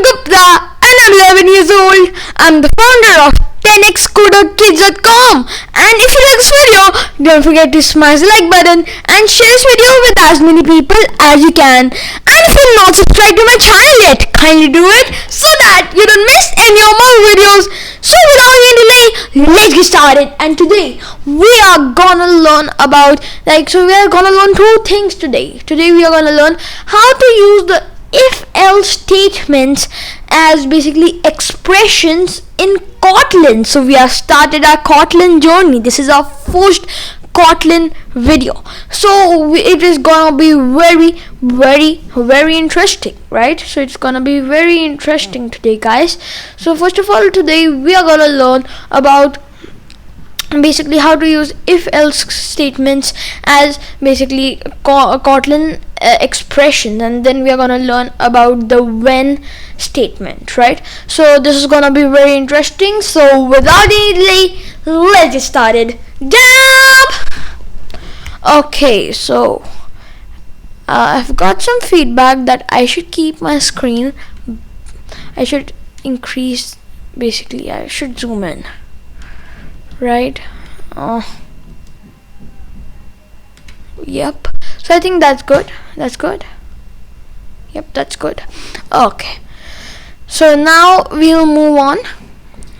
Gupta and I'm 11 years old. I'm the founder of 10xcoderkids.com, and if you like this video, don't forget to smash the like button and share this video with as many people as you can. And if you're not subscribed to my channel yet, kindly do it so that you don't miss any of my videos. So without any delay, let's get started. And today we are gonna learn about we are gonna learn two things today. Today we are gonna learn how to use the if-else statements as basically expressions in Kotlin. So we have started our Kotlin journey. This is our first Kotlin video, so it is gonna be very interesting, right? So it's gonna be very interesting today, guys. So first of all, today we are gonna learn about basically how to use if-else statements as basically Kotlin expression, and then we are gonna learn about the when statement, right? So this is gonna be very interesting. So without any delay, let's get started. Okay, so I've got some feedback that I should keep my screen, I should increase, basically I should zoom in, right? Yep, so I think that's good. Yep, that's good. Okay, so now we'll move on.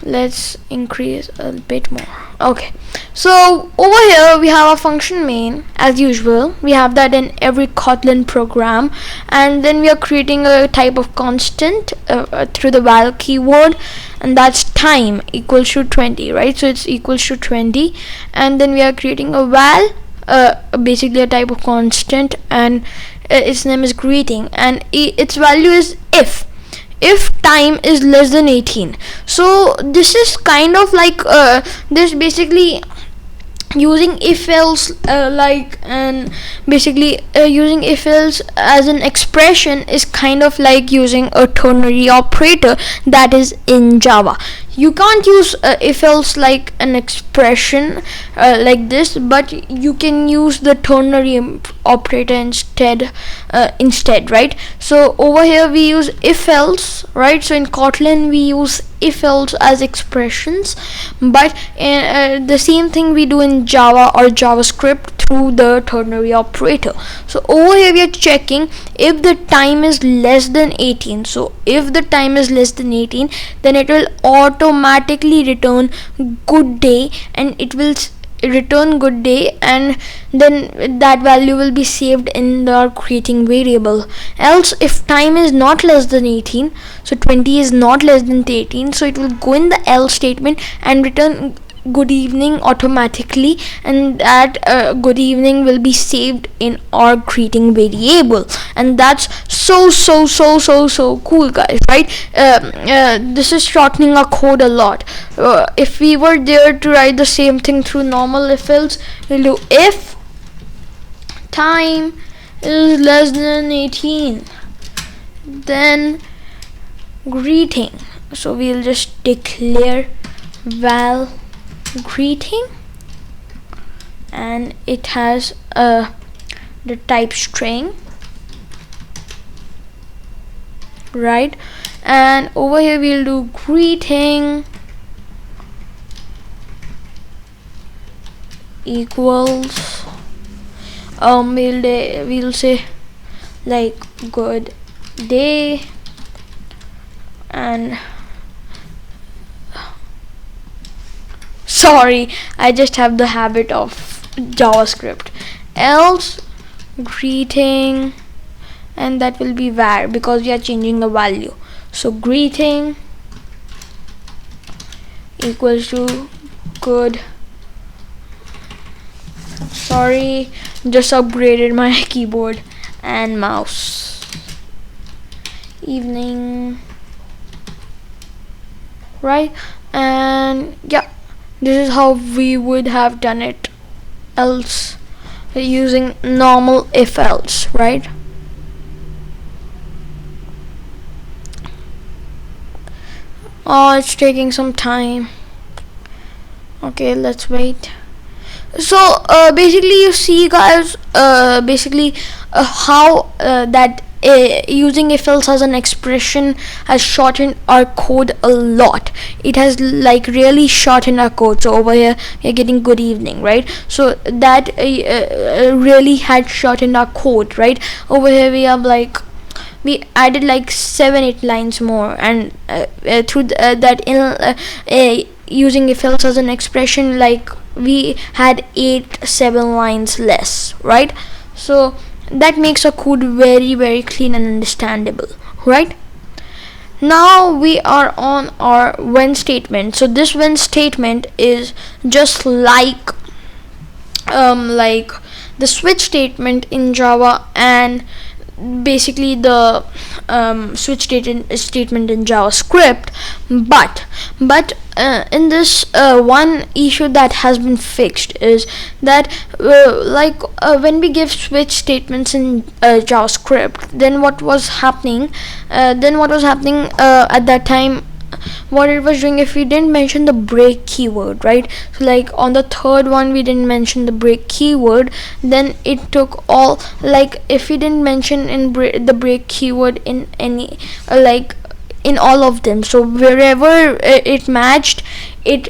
Let's increase a bit more. Okay, so over here we have a function main as usual. We have that in every Kotlin program, and then we are creating a type of constant through the val keyword, and that's time equals to 20, right? So it's equals to 20, and then we are creating a val, basically a type of constant, and its name is greeting, and its value is if time is less than 18. So this is kind of like this basically using if else using if else as an expression is kind of like using a ternary operator that is in Java. You can't use if else like an expression like this, but you can use the ternary operator instead, right? So over here we use if else, right? So in Kotlin we use if else as expressions, but the same thing we do in Java or JavaScript through the ternary operator. So over here we are checking if the time is less than 18. So if the time is less than 18, then it will automatically return good day, and it will return good day, and then that value will be saved in the creating variable. Else if time is not less than 18, so 20 is not less than 18, so it will go in the else statement and return good evening automatically, and that good evening will be saved in our greeting variable. And that's so cool, guys, right? This is shortening our code a lot. If we were there to write the same thing through normal if else, we'll do if time is less than 18, then greeting. So we'll just declare val greeting, and it has the type string, right? And over here we'll do greeting equals we'll say like good day, and sorry, I just have the habit of JavaScript. Else greeting, and that will be var because we are changing the value. So greeting equals to good, sorry, just upgraded my keyboard and mouse, evening, right? And yeah, this is how we would have done it else using normal if else, right? Oh, it's taking some time. Okay, let's wait. So basically you see guys, basically how that using if else as an expression has shortened our code a lot. It has like really shortened our code. So over here we're getting good evening, right? So that really had shortened our code, right? Over here we have like, we added like 7-8 lines more, and through that using if else as an expression, like we had 8-7 lines less, right? So that makes a code very very clean and understandable, right? Now we are on our when statement. So this when statement is just like the switch statement in Java, and basically the switch statement in JavaScript, but in this one issue that has been fixed is that when we give switch statements in JavaScript, then what was happening at that time, what it was doing, if we didn't mention the break keyword, right? So like on the third one we didn't mention the break keyword, then it took all, like if we didn't mention in the break keyword in any like in all of them, so wherever it matched, it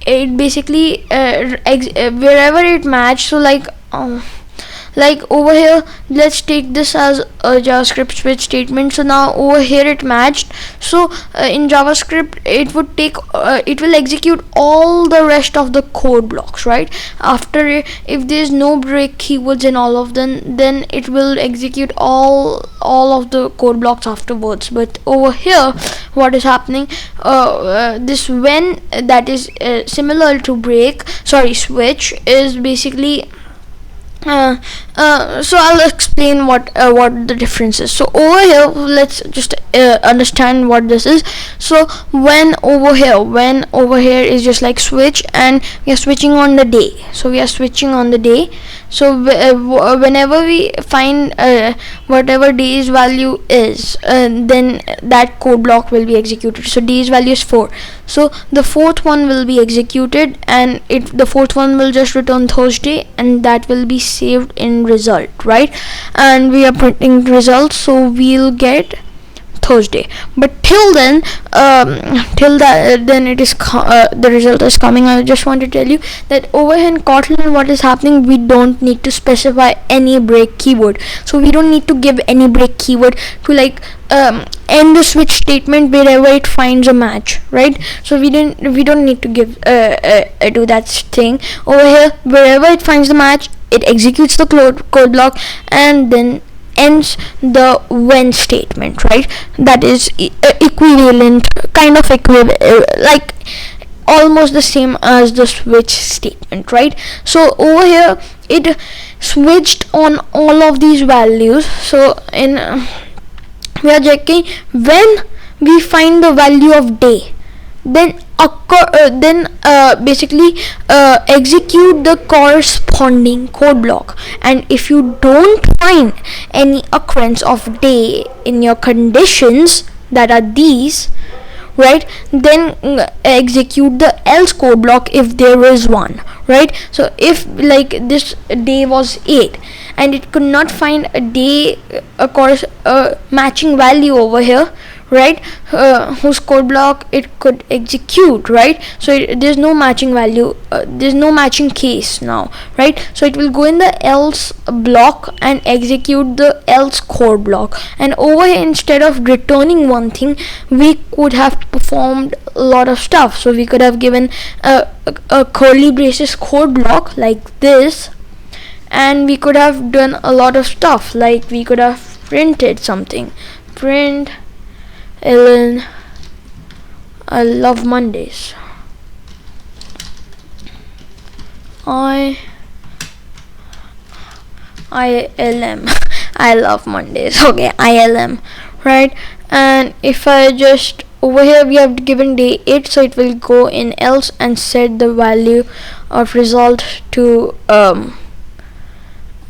basically wherever it matched. So like over here, let's take this as a JavaScript switch statement. So now over here it matched. So in JavaScript it would take it will execute all the rest of the code blocks, right? After, if there's no break keywords in all of them, then it will execute all of the code blocks afterwards. But over here what is happening, this when that is similar to switch is basically so I'll explain what the difference is. So over here, let's just understand what this is. So when over here is just like switch, and we are switching on the day. So we are switching on the day. So whenever we find whatever day's value is, then that code block will be executed. So day's value is 4. So the fourth one will be executed, and the fourth one will just return Thursday, and that will be saved in result, right? And we are printing results, so we'll get Thursday. But till then, then it is the result is coming. I just want to tell you that over here in Kotlin, what is happening, we don't need to specify any break keyword. So we don't need to give any break keyword to like end the switch statement wherever it finds a match, right? So we don't need to give do that thing. Over here, wherever it finds the match, it executes the code block and then ends the when statement, right? That is equivalent, kind of like almost the same as the switch statement, right? So over here it switched on all of these values. So in we are checking when we find the value of day, then basically execute the corresponding code block. And if you don't find any occurrence of day in your conditions that are these, right, then execute the else code block if there is one, right? So if like this day was 8 and it could not find a day matching value over here, right, whose code block it could execute, right? So there's no matching value, there's no matching case now, right? So it will go in the else block and execute the else code block. And over here, instead of returning one thing, we could have performed a lot of stuff. So we could have given a curly braces code block like this, and we could have done a lot of stuff, like we could have printed something, print Ellen, I love Mondays. ILM I love Mondays. Okay, ILM, right? And if I just over here, we have given day 8, so it will go in else and set the value of result to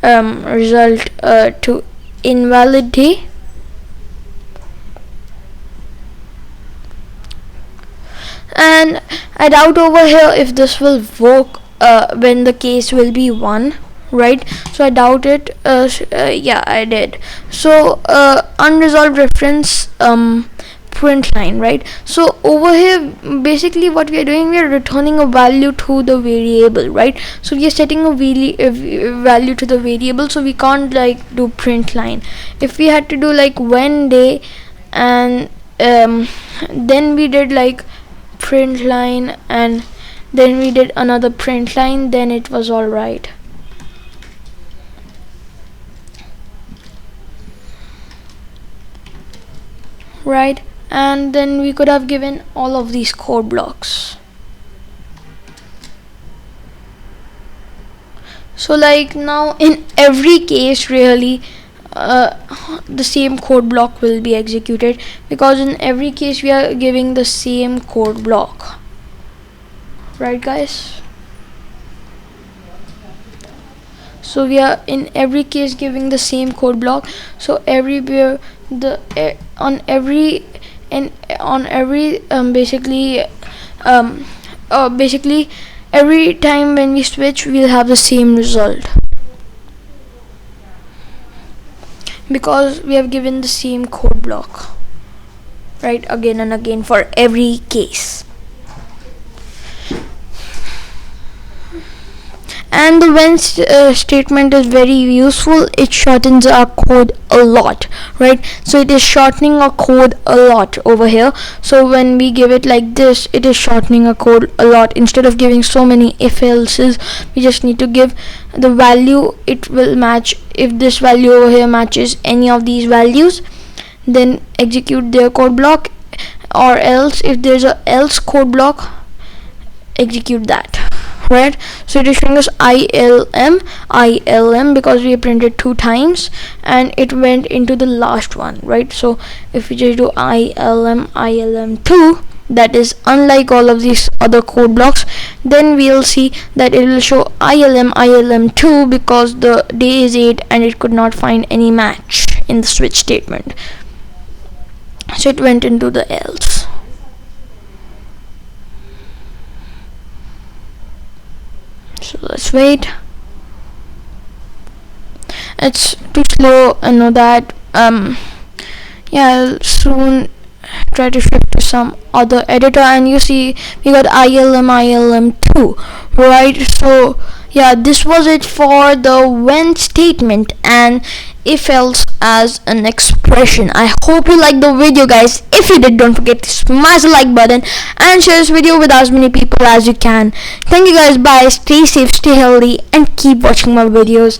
to invalid day. And I doubt over here if this will work when the case will be 1, right? So I doubt it. Yeah, I did. So unresolved reference, print line, right? So over here basically what we are doing, we are returning a value to the variable, right? So we are setting a value to the variable, so we can't like do print line. If we had to do like when day, and then we did like print line, and then we did another print line, then it was all right. Right, and then we could have given all of these code blocks. So like now in every case really the same code block will be executed, because in every case we are giving the same code block, right guys? So we are in every case giving the same code block. So everywhere on every basically every time when we switch, we'll have the same result, because we have given the same code block, right, again and again for every case. And the when statement is very useful. It shortens our code a lot, right? So it is shortening our code a lot over here. So when we give it like this, it is shortening our code a lot. Instead of giving so many if else's, we just need to give the value. It will match. If this value over here matches any of these values, then execute their code block, or else if there's a else code block, execute that, right? So it is showing us ILM because we printed 2 times and it went into the last one, right? So if we just do ILM2, that is unlike all of these other code blocks, then we'll see that it will show ILM2 because the day is 8 and it could not find any match in the switch statement, so it went into the else. So let's wait. It's too slow, I know that. Yeah, I'll soon try to shift to some other editor, and you see we got ILM2, right? So yeah, this was it for the when statement and if else as an expression. I hope you liked the video, guys. If you did, don't forget to smash the like button and share this video with as many people as you can. Thank you guys, bye, stay safe, stay healthy, and keep watching my videos.